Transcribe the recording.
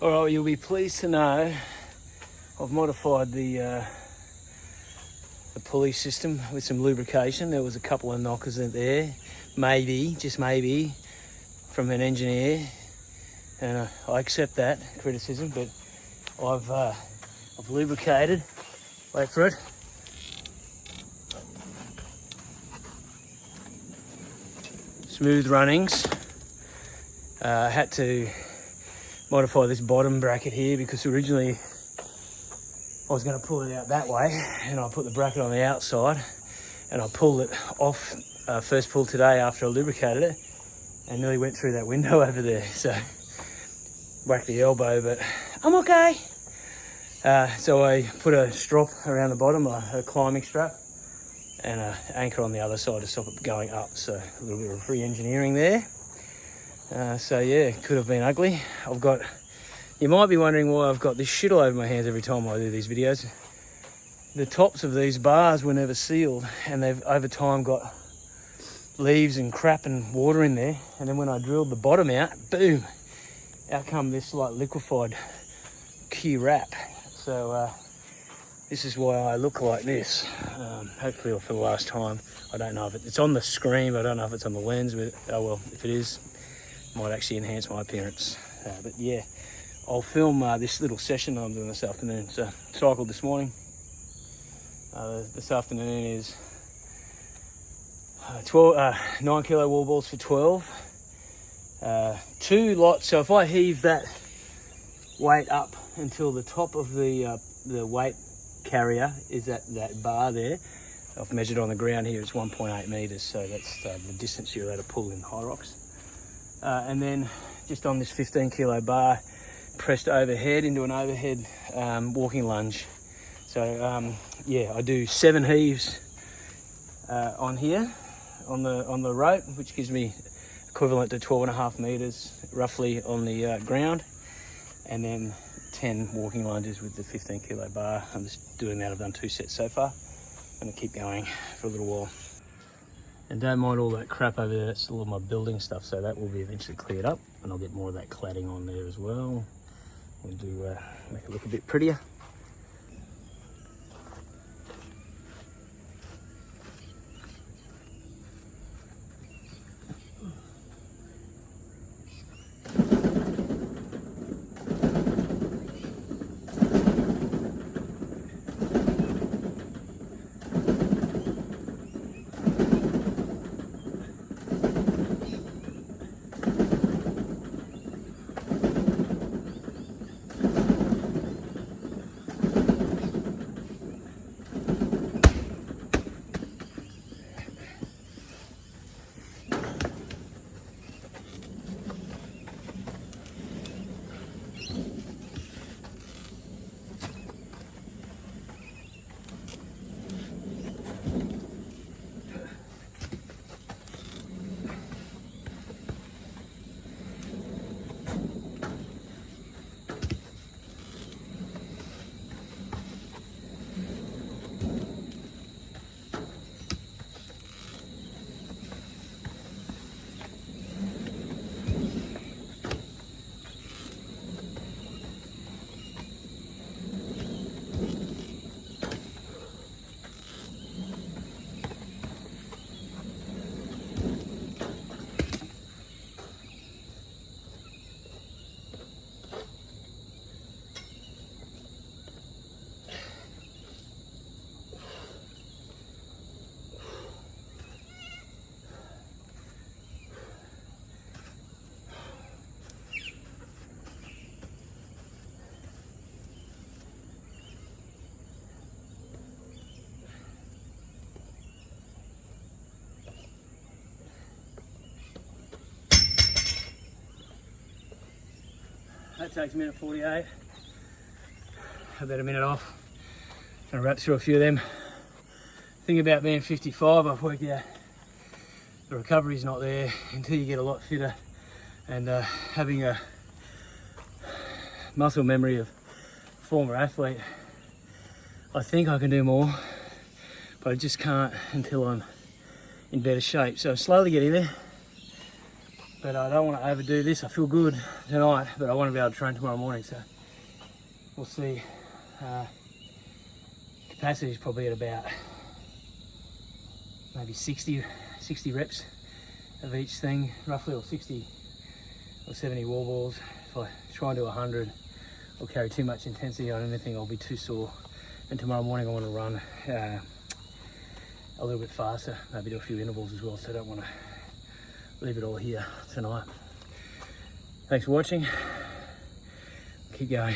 Alright, you'll be pleased to know I've modified the pulley system with some lubrication. There was a couple of knockers in there, maybe, just maybe, from an engineer, and I accept that criticism, but I've lubricated. Wait for it. Smooth runnings. Had to modify this bottom bracket here because originally I was going to pull it out that way, and I put the bracket on the outside, and I pulled it off first pull today after I lubricated it, and nearly went through that window over there. So whacked the elbow, but I'm okay. So I put a strop around the bottom, a climbing strap, and an anchor on the other side to stop it going up. So a little bit of re-engineering there. So yeah, it could have been ugly. You might be wondering why I've got this shit all over my hands every time I do these videos. The tops of these bars were never sealed, and they've over time got leaves and crap and water in there. And then when I drilled the bottom out, boom, out come this like liquefied key wrap. So this is why I look like this. Hopefully for the last time. I don't know if it's on the screen, but I don't know if it's on the lens. But oh well, if it is, it might actually enhance my appearance. But yeah, I'll film this little session I'm doing this afternoon. So cycled this morning. This afternoon is 9 kilo wall balls for 12. 2 lots. So if I heave that weight up until the top of the weight carrier is at that bar there, I've measured on the ground here, it's 1.8 meters, so that's the distance you're allowed to pull in Hyrox. And then just on this 15 kilo bar, pressed overhead into an overhead walking lunge. So yeah, I do 7 heaves on here on the rope, which gives me equivalent to 12.5 meters roughly on the ground, and then 10 walking lunges with the 15 kilo bar. I'm just doing that. I've done 2 sets so far. I'm gonna keep going for a little while. And don't mind all that crap over there, that's still all my building stuff, so that will be eventually cleared up, and I'll get more of that cladding on there as well. We'll do make it look a bit prettier. That takes a minute 48. About a minute off. Gonna wrap through a few of them. Thing about being 55, I've worked out the recovery's not there until you get a lot fitter, and having a muscle memory of former athlete, I think I can do more, but I just can't until I'm in better shape. So slowly getting there, but I don't want to overdo this. I feel good tonight, but I want to be able to train tomorrow morning, so we'll see. Capacity is probably at about maybe 60 reps of each thing, roughly, or 60 or 70 wall balls. If I try and do 100 or carry too much intensity on anything, I'll be too sore. And tomorrow morning I want to run a little bit faster, maybe do a few intervals as well, so I don't want to leave it all here tonight. Thanks for watching. Keep going.